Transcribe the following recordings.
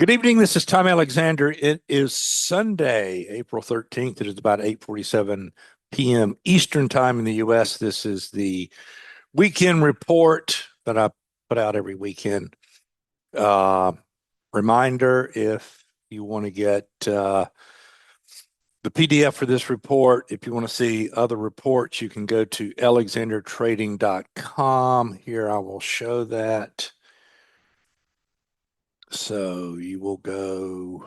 Good evening. This is Tom Alexander. It is Sunday, April 13th. It is about 8:47 p.m. Eastern Time in the U.S. This is the weekend report that I put out every weekend. Uh, Reminder, if you want to get the PDF for this report, if you want to see other reports, you can go to alexandertrading.com. Here I will show that. So you will go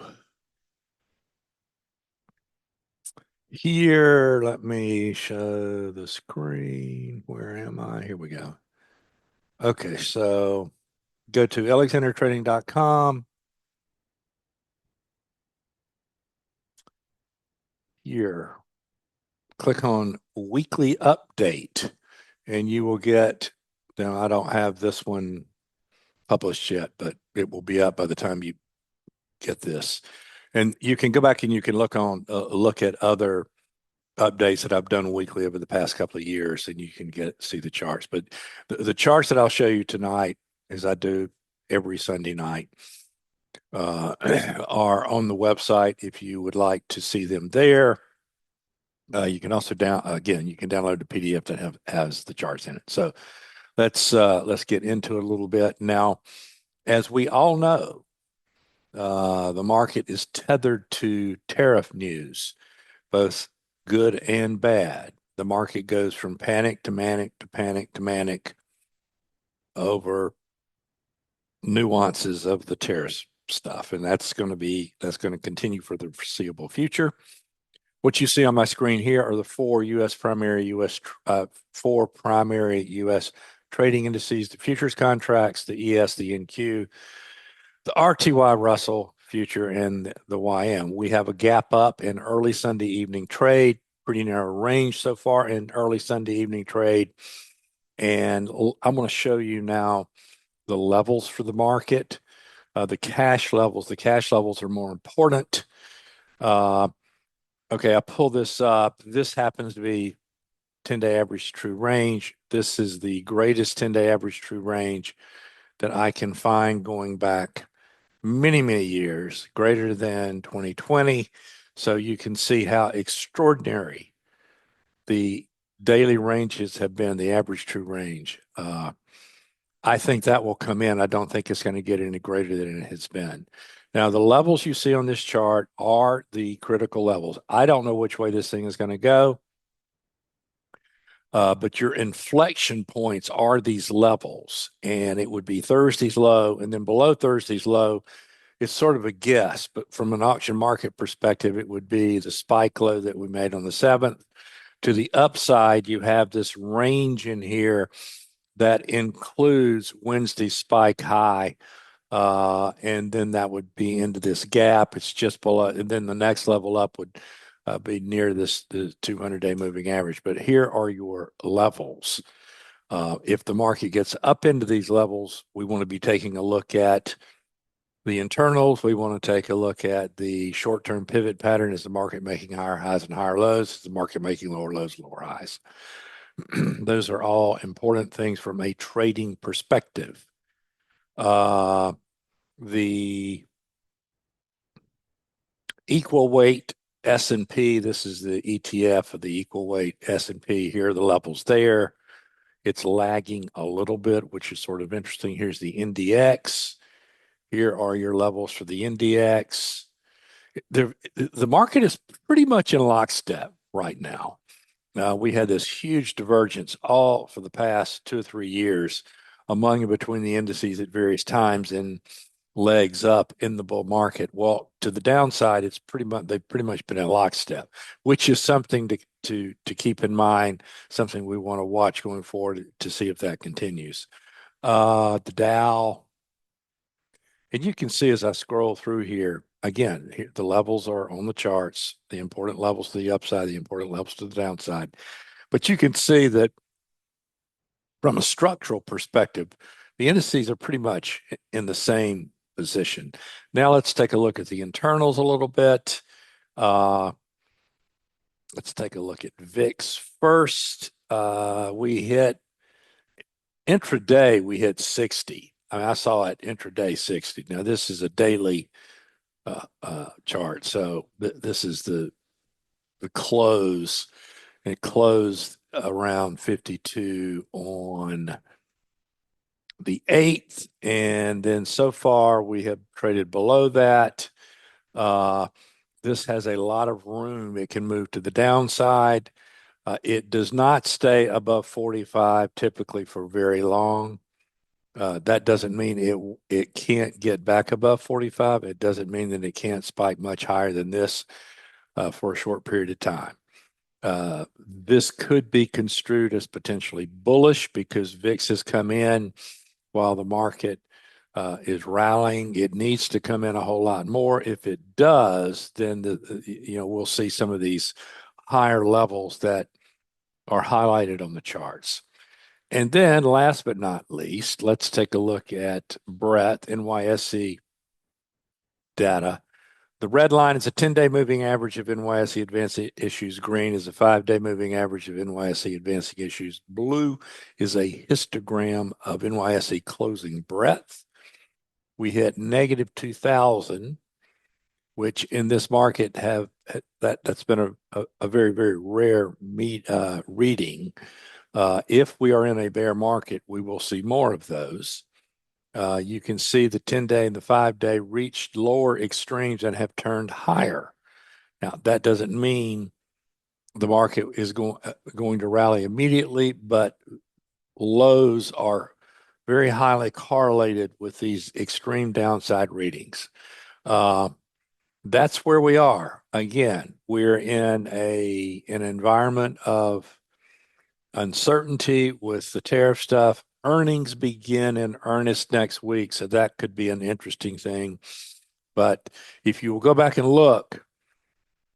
here. Let me show the screen. Where am I? Here we go. Okay, so go to alexandertrading.com. Here, click on weekly update, and you will get. Now, I don't have this one published yet, but it will be up by the time you get this. And you can go back and you can look at other updates that I've done weekly over the past couple of years, and you can see the charts. But the charts that I'll show you tonight, as I do every Sunday night, are on the website if you would like to see them there. You can also you can download the PDF that has the charts in it. So let's get into it a little bit now. As we all know, the market is tethered to tariff news, both good and bad. The market goes from panic to manic to panic to manic over nuances of the tariff stuff, and that's going to continue for the foreseeable future. What you see on my screen here are the four primary U.S. trading indices: the futures contracts, the ES, the NQ, the RTY Russell future, and the YM. We have a gap up in early Sunday evening trade, pretty narrow range so far in early Sunday evening trade. And I'm going to show you now the levels for the market, the cash levels. The cash levels are more important. Okay, I pull this up. This happens to be 10-day average true range. This is the greatest 10-day average true range that I can find going back many, many years, greater than 2020. So you can see how extraordinary the daily ranges have been, the average true range. I think that will come in. I don't think it's going to get any greater than it has been. Now, the levels you see on this chart are the critical levels. I don't know which way this thing is going to go, but your inflection points are these levels, and it would be Thursday's low, and then below Thursday's low, it's sort of a guess, but from an auction market perspective, it would be the spike low that we made on the 7th. To the upside, you have this range in here that includes Wednesday's spike high, and then that would be into this gap. It's just below, and then the next level up would be near the 200-day moving average. But here are your levels. If the market gets up into these levels, we want to be taking a look at the internals. We want to take a look at the short-term pivot pattern. Is the market making higher highs and higher lows? Is the market making lower lows, lower highs? Those are all important things from a trading perspective. The equal weight S&P, this is the ETF of the equal weight S&P. Here are the levels there. It's lagging a little bit, which is sort of interesting. Here's the NDX. Here are your levels for the NDX. The market is pretty much in lockstep right now. We had this huge divergence all for the past 2 or 3 years among and between the indices at various times and legs up in the bull market. Well, to the downside, they've pretty much been in lockstep, which is something to keep in mind, something we want to watch going forward to see if that continues. The Dow, and you can see as I scroll through here, again, the levels are on the charts, the important levels to the upside, the important levels to the downside. But you can see that from a structural perspective, the indices are pretty much in the same position. Now let's take a look at the internals a little bit. Let's take a look at VIX first. Intraday, we hit 60. I mean, I saw it intraday 60. Now this is a daily chart. So this is the close. It closed around 52 on the 8th. And then so far we have traded below that. This has a lot of room. It can move to the downside. It does not stay above 45 typically for very long. That doesn't mean it can't get back above 45. It doesn't mean that it can't spike much higher than this for a short period of time. This could be construed as potentially bullish because VIX has come in while the market is rallying. It needs to come in a whole lot more. If it does, then we'll see some of these higher levels that are highlighted on the charts. And then last but not least, let's take a look at breadth NYSE data. The red line is a 10-day moving average of NYSE advancing issues. Green is a 5-day moving average of NYSE advancing issues. Blue is a histogram of NYSE closing breadth. We hit negative 2,000, which in this market that's been a very, very rare reading. If we are in a bear market, we will see more of those. You can see the 10-day and the 5-day reached lower extremes and have turned higher. Now, that doesn't mean the market is going to rally immediately, but lows are very highly correlated with these extreme downside readings. That's where we are. Again, we're in an environment of uncertainty with the tariff stuff. Earnings begin in earnest next week, so that could be an interesting thing. But if you will go back and look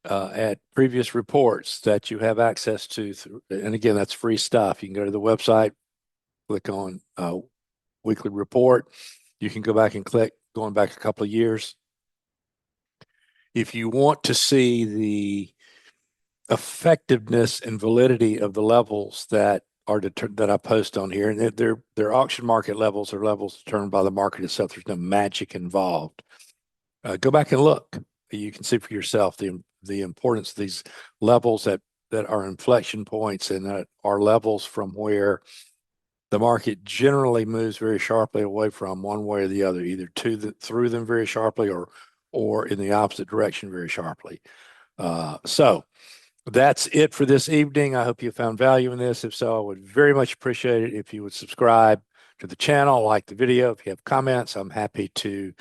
at previous reports that you have access to, and again, that's free stuff. You can go to the website, click on weekly report. You can go back and click going back a couple of years. If you want to see the effectiveness and validity of the levels that I post on here, and they're auction market levels or levels determined by the market itself. There's no magic involved. Go back and look. You can see for yourself the importance of these levels that are inflection points and that are levels from where the market generally moves very sharply away from one way or the other, either through them very sharply or in the opposite direction very sharply. So that's it for this evening. I hope you found value in this. If so, I would very much appreciate it if you would subscribe to the channel, like the video. If you have comments, I'm happy to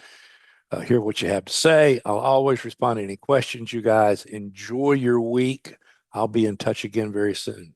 hear what you have to say. I'll always respond to any questions, you guys. Enjoy your week. I'll be in touch again very soon.